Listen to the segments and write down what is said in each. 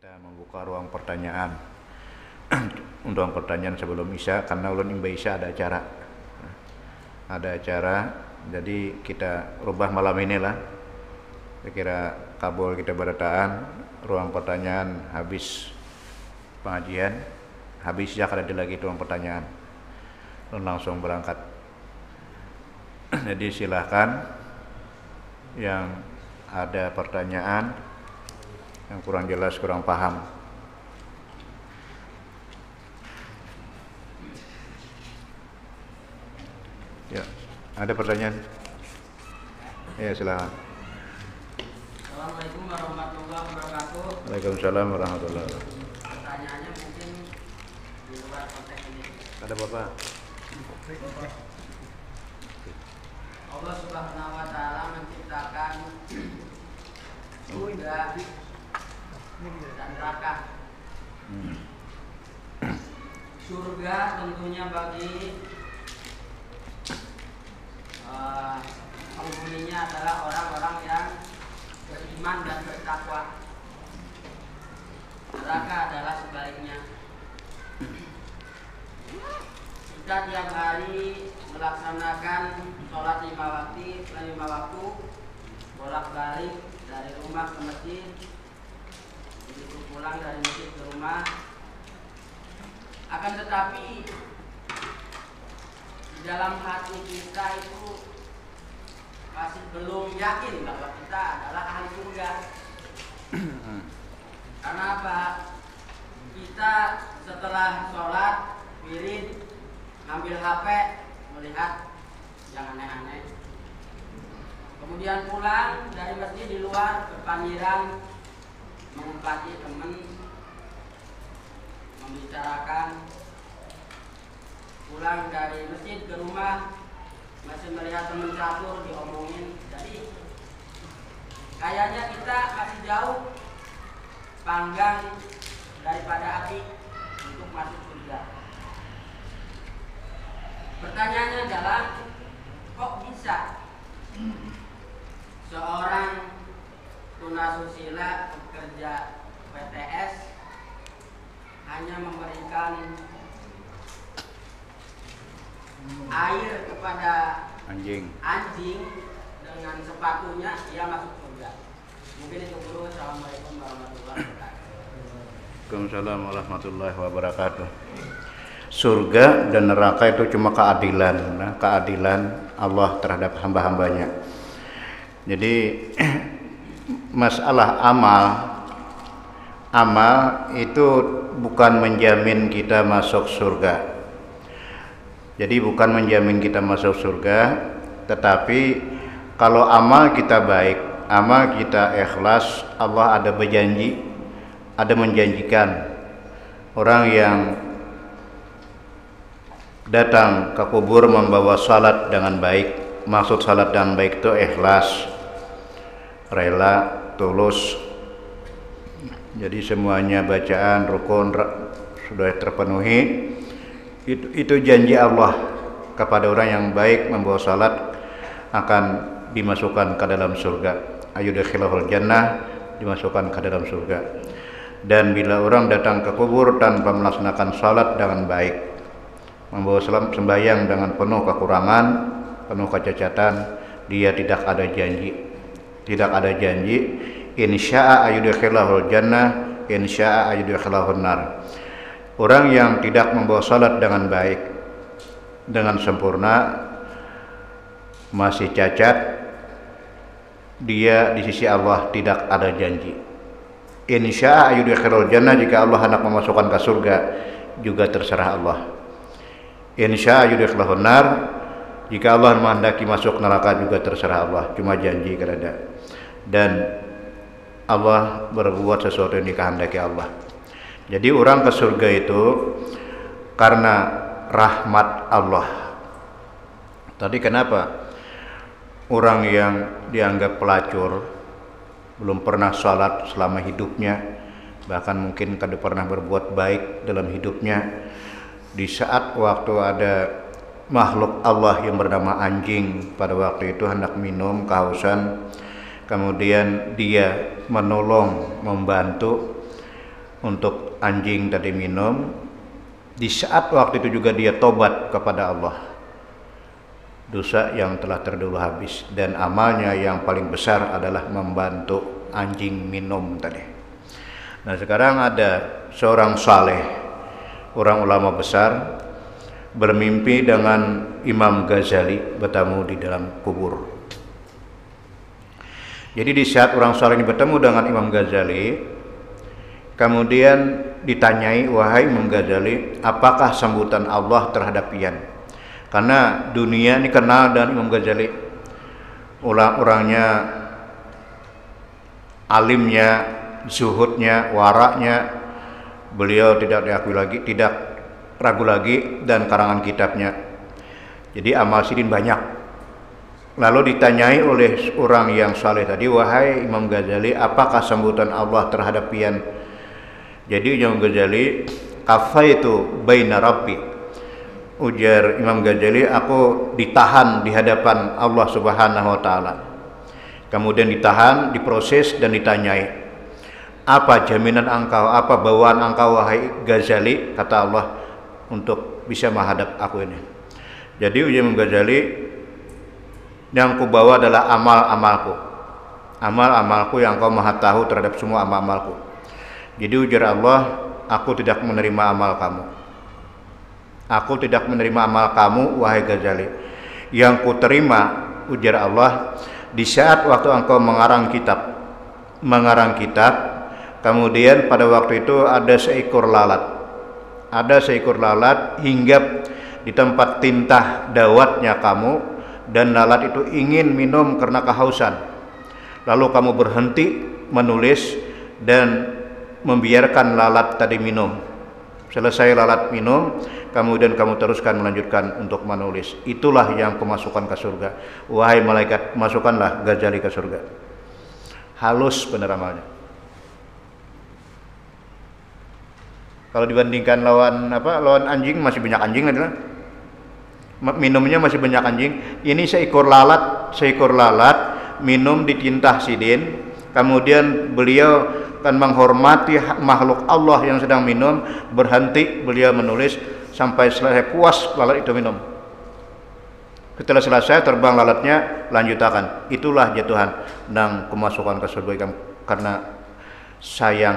Kita membuka ruang pertanyaan. Ruang pertanyaan sebelum Isya, karena ulun imba Isya ada acara. Ada acara, jadi kita rubah malam inilah. Kira kabul kita berataan, ruang pertanyaan habis pengajian, habis ya kada ada lagi ruang pertanyaan. Ulun langsung berangkat. Jadi silahkan yang ada pertanyaan yang kurang jelas, kurang paham. Ya, ada pertanyaan? Ya, silakan. Assalamualaikum warahmatullahi wabarakatuh. Waalaikumsalam warahmatullahi wabarakatuh. Pertanyaannya mungkin di luar konteks ini. Ada Bapak? Allah Subhanahu wa taala menciptakan surga dan neraka. Surga tentunya bagi penghuninya adalah orang-orang yang beriman dan bertakwa. Neraka adalah sebaliknya. Kita tiap hari melaksanakan sholat lima waktu, bolak-balik dari rumah ke masjid, begitu pulang dari masjid ke rumah. Akan tetapi di dalam hati kita itu masih belum yakin bahwa kita adalah ahli surga. Karena apa? Kita setelah sholat wirid ngambil HP, melihat yang aneh-aneh. Kemudian pulang dari masjid di luar berpamiran, mengempati teman, membicarakan. Pulang dari masjid ke rumah masih melihat teman catur, diomongin. Jadi kayaknya kita masih jauh panggang daripada api untuk masuk surga. Pertanyaannya adalah, kok bisa seorang tunasusila pekerja PTS hanya memberikan air kepada anjing dengan sepatunya, ia masuk surga? Mungkin itu dulu. Assalamualaikum warahmatullahi wabarakatuh. Waalaikumsalam warahmatullahi wabarakatuh. Surga dan neraka itu cuma keadilan, keadilan Allah terhadap hamba-hambanya. Jadi masalah amal itu bukan menjamin kita masuk surga. Jadi bukan menjamin kita masuk surga, tetapi kalau amal kita baik, amal kita ikhlas, Allah ada berjanji, ada menjanjikan orang yang datang ke kubur membawa salat dengan baik. Maksud salat dengan baik itu ikhlas, rela, tulus. Jadi semuanya bacaan rukun sudah terpenuhi. Itu janji Allah kepada orang yang baik membawa salat akan dimasukkan ke dalam surga. Ayudkhilahul jannah, dimasukkan ke dalam surga. Dan bila orang datang ke kubur tanpa melaksanakan salat dengan baik, membawa sembahyang dengan penuh kekurangan, penuh kecacatan, dia tidak ada janji. Tidak ada janji. Insya'a ayudkhilahul jannah, insya'a ayudkhilahun nar. Orang yang tidak membawa salat dengan baik, dengan sempurna, masih cacat, dia di sisi Allah tidak ada janji. Insya'a ayudkhilahul jannah, jika Allah hendak memasukkan ke surga, juga terserah Allah. Insya'a ayudkhilahun nar, jika Allah menghendaki masuk neraka, juga terserah Allah. Cuma janji kada. Dan Allah berbuat sesuatu yang dikehendaki Allah. Jadi orang ke surga itu karena rahmat Allah. Tadi kenapa orang yang dianggap pelacur, belum pernah salat selama hidupnya, bahkan mungkin kada pernah berbuat baik dalam hidupnya, di saat waktu ada makhluk Allah yang bernama anjing pada waktu itu hendak minum kehausan, kemudian dia menolong, membantu, untuk anjing tadi minum, di saat waktu itu juga dia tobat kepada Allah, dosa yang telah terdahulu habis, dan amalnya yang paling besar adalah membantu anjing minum tadi. Nah sekarang ada seorang saleh, orang ulama besar, bermimpi dengan Imam Ghazali bertemu di dalam kubur. Jadi di saat orang saleh ini bertemu dengan Imam Ghazali, kemudian ditanyai, wahai Imam Ghazali, apakah sambutan Allah terhadap pian? Karena dunia ini kenal dengan Imam Ghazali, orangnya, alimnya, zuhudnya, waraknya. Beliau tidak diakui lagi, tidak ragu lagi, dan karangan kitabnya. Jadi amal sidin banyak. Lalu ditanyai oleh orang yang saleh tadi, wahai Imam Ghazali, apakah sambutan Allah terhadap pian? Jadi Imam Ghazali, kafaitu baina rabbi, ujar Imam Ghazali, aku ditahan di hadapan Allah Subhanahu wa taala. Kemudian ditahan, diproses dan ditanyai, apa jaminan engkau, apa bawaan engkau wahai Ghazali, kata Allah, untuk bisa menghadap aku ini. Jadi ujar Imam Ghazali, yang ku bawa adalah amal-amalku, amal-amalku yang kau maha tahu terhadap semua amal-amalku. Jadi ujar Allah, aku tidak menerima amal kamu. Aku tidak menerima amal kamu wahai Ghazali. Yang ku terima, ujar Allah, di saat waktu engkau mengarang kitab, kemudian pada waktu itu ada seekor lalat hinggap di tempat tintah dawatnya kamu, dan lalat itu ingin minum karena kehausan. Lalu kamu berhenti menulis dan membiarkan lalat tadi minum. Selesai lalat minum, kemudian kamu teruskan melanjutkan untuk menulis. Itulah yang kumasukkan ke surga. Wahai malaikat, masukkanlah Ghazali ke surga. Halus benar amalnya. Kalau dibandingkan lawan anjing, masih banyak anjing adalah minumnya masih banyak anjing. Ini seekor lalat minum di tintah sidin, kemudian beliau kan menghormati makhluk Allah yang sedang minum, berhenti beliau menulis sampai selesai puas lalat itu minum. Setelah selesai terbang lalatnya, lanjutakan. Itulah jatuhan nang kemasukan ke surga karena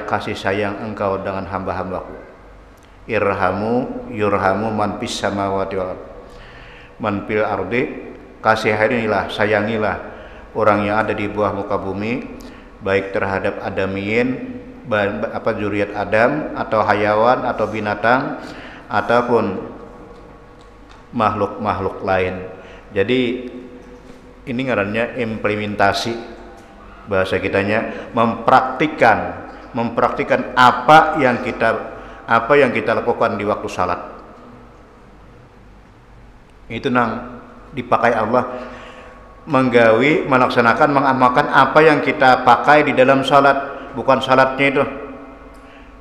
kasih sayang engkau dengan hamba-hambaku. Irhamu yurhamu man fis samawati wal man fil ardi, kasihanilah, sayangilah orang yang ada di bawah muka bumi, baik terhadap adamiyin, zuriat Adam, atau hayawan atau binatang, ataupun makhluk-makhluk lain. Jadi ini ngarannya implementasi, bahasa kitanya mempraktikkan apa yang kita lakukan di waktu salat. Itu nang dipakai Allah menggawi, melaksanakan, mengamalkan apa yang kita pakai di dalam salat, bukan salatnya itu.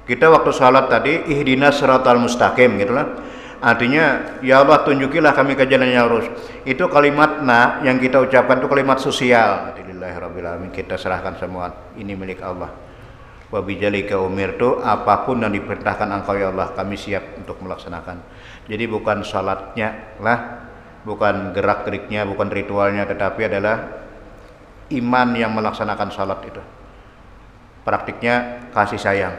Kita waktu salat tadi ihdinas siratal mustaqim gitulah. Artinya ya Allah tunjukilah kami ke jalan yang lurus. Itu kalimatna yang kita ucapkan itu kalimat sosial. Alhamdulillahirabbil alamin, kita serahkan semua ini milik Allah. Wa bijalika umirtu, apapun yang diperintahkan engkau ya Allah, kami siap untuk melaksanakan. Jadi bukan salatnya lah, bukan gerak-geriknya, bukan ritualnya, tetapi adalah iman yang melaksanakan salat itu. Praktiknya kasih sayang.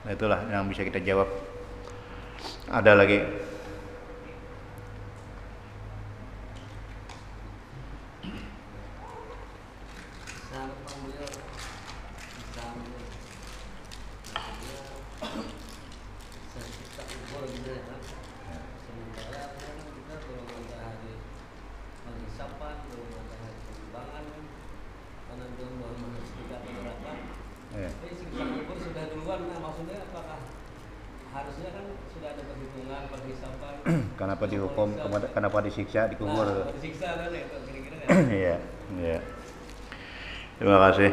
Nah, itulah yang bisa kita jawab. Ada lagi? Kenapa dihukum, kenapa disiksa, dikubur? Disiksa kan ya, kira-kira kan? Iya, iya. Terima kasih.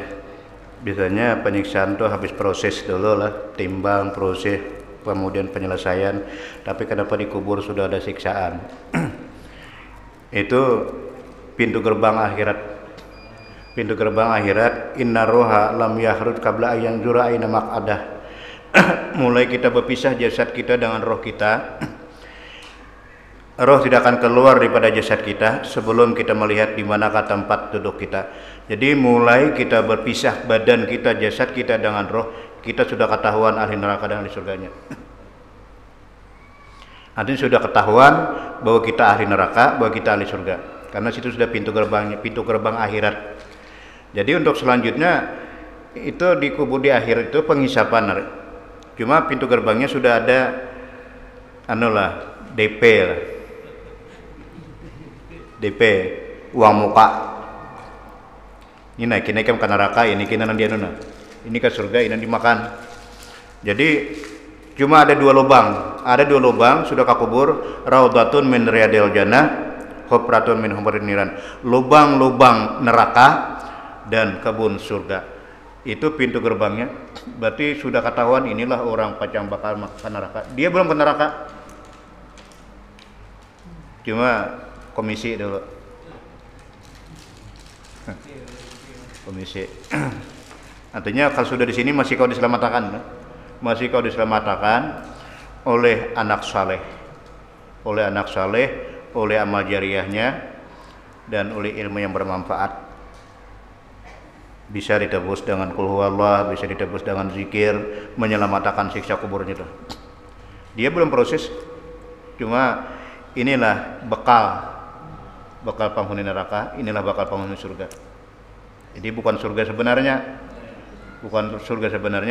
Biasanya penyiksaan tuh habis proses dulu lah, timbang, proses, kemudian penyelesaian. Tapi kenapa dikubur sudah ada siksaan? Itu pintu gerbang akhirat. Pintu gerbang akhirat. Inna roha lam yahrud qabla ayyan zura aina maq'adah. mulai kita berpisah jasad kita dengan roh kita, roh tidak akan keluar daripada jasad kita sebelum kita melihat di manakah tempat duduk kita. Jadi mulai kita berpisah badan kita, jasad kita dengan roh, kita sudah ketahuan ahli neraka dan ahli surganya. Artinya sudah ketahuan bahwa kita ahli neraka, bahwa kita ahli surga. Karena situ sudah pintu gerbang akhirat. Jadi untuk selanjutnya itu di kubur di akhir itu penghisapan. Cuma pintu gerbangnya sudah ada DP lah. DP uang muka. Ini naik ke neraka, ini kena nanti ini ke surga, ini dimakan. Jadi cuma ada dua lubang sudah kakubur, raudhatun min riyadil jannah, hufratun min humarin niran. Lubang-lubang neraka dan kebun surga. Itu pintu gerbangnya. Berarti sudah ketahuan inilah orang yang bakal ke neraka. Dia belum ke neraka. Cuma komisi dulu. Komisi. Artinya kalau sudah di sini masih kau diselamatkan. Masih kau diselamatkan oleh anak saleh, oleh amal jariahnya, dan oleh ilmu yang bermanfaat. Bisa ditebus dengan qul huwallah, bisa ditebus dengan zikir, menyelamatkan siksa kuburnya itu. Dia belum proses, cuma inilah bekal penghuni neraka, inilah bakal penghuni surga. Jadi bukan surga sebenarnya,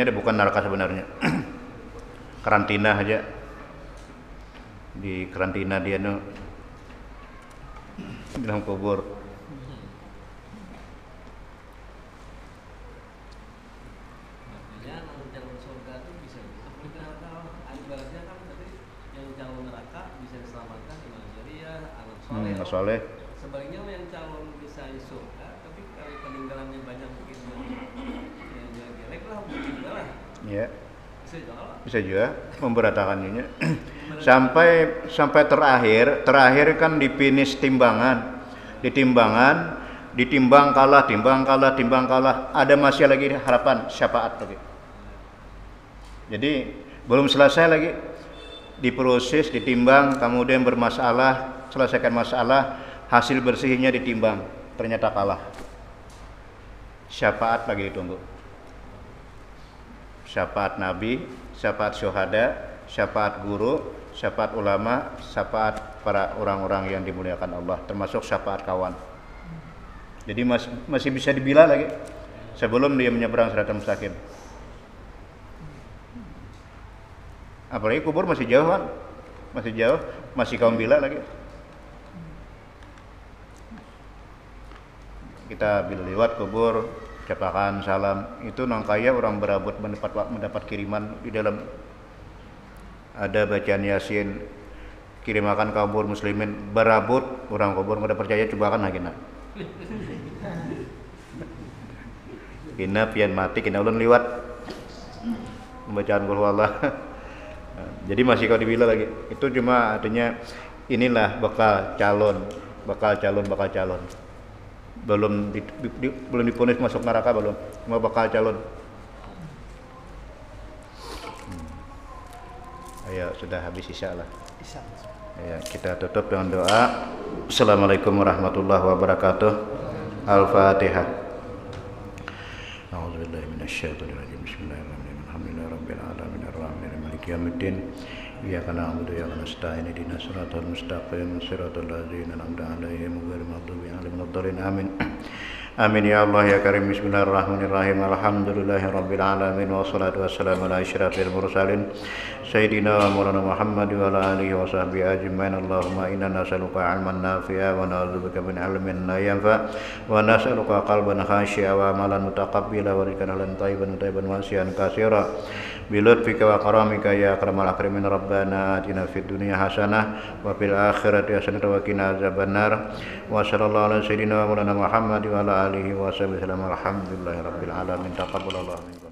dia bukan neraka sebenarnya. Karantina aja, di karantina dia di dalam kubur. Makanya calon surga itu bisa ibaratnya kan tadi yang calon neraka bisa diselamatkan dengan jariah, anak soleh. Sebaliknya yang calon bisa surga tapi kalau peninggalannya banyak begitu ya jelek lah mungkin lah. Iya. Bisa juga memberatakannya. sampai terakhir kan dipinish timbangan, ditimbang kalah, ada masih lagi harapan syafaat lagi. Jadi belum selesai lagi, diproses, ditimbang, kemudian bermasalah, selesaikan masalah, hasil bersihnya ditimbang, ternyata kalah, syafaat lagi ditunggu. Syafaat Nabi, syafaat syuhada, syafaat guru, syafaat ulama, syafaat para orang-orang yang dimuliakan Allah, termasuk syafaat kawan. Jadi masih bisa dibila lagi sebelum dia menyeberang siratal mustaqim. Apalagi kubur masih jauh kan, masih kaum bila lagi. Kita bila lewat kubur, ucapakan salam, itu nangkaya orang berabut mendapat kiriman di dalam ada bacaan Yasin, kirimakan kubur muslimin, berabut orang kubur nggak percaya coba kan lagi nak. Kina pian mati kina ulun liwat pembacaan qul huwallah. Jadi masih kau dibila lagi. Itu cuma artinya inilah bakal calon. Belum diponis masuk neraka, belum, cuma bakal calon. Ayo sudah habis isya lah. Ya, kita tutup dengan doa. Assalamualaikum warahmatullahi wabarakatuh. Al-Fatihah. A'udzubillahi minasyaitonirrajim. Bismillahirrahmanirrahim. Alhamdulillahirabbil alamin arrahmanirrahim maliki yaumiddin. Iyyaka na'budu wa iyyaka nasta'in ihdinas siratal mustaqim siratal ladzina an'amta 'alaihim ghairil maghdubi 'alaihim waladdallin. Amin. Amin ya Allah ya Karim. Bismillahirrahmanirrahim. Alhamdulillahirabbil alamin wassalatu wassalamu ala asyrafil mursalin sayyidina wa maulana Muhammad wa ala alihi wa sahbihi ajmain. Allahumma inna nas'aluka 'ilman nafi'a wa na'udzubika min 'ilmin la yanfa' wa nas'aluka qalban khashi'a wa amalan mutaqabbila wa rizqan thayyiban wasi'an katsira bilutfika wa karamika ya akramal akramin. Rabbana atina fid dunya hasanah wa fil akhirati hasanah wa qina azabannar. Wa sallallahu ala sayyidina wa maulana Muhammad wa ala alihi wa sahbihi wasallam. Alhamdulillahirabbil alamin. Taqabbalallahu minkum.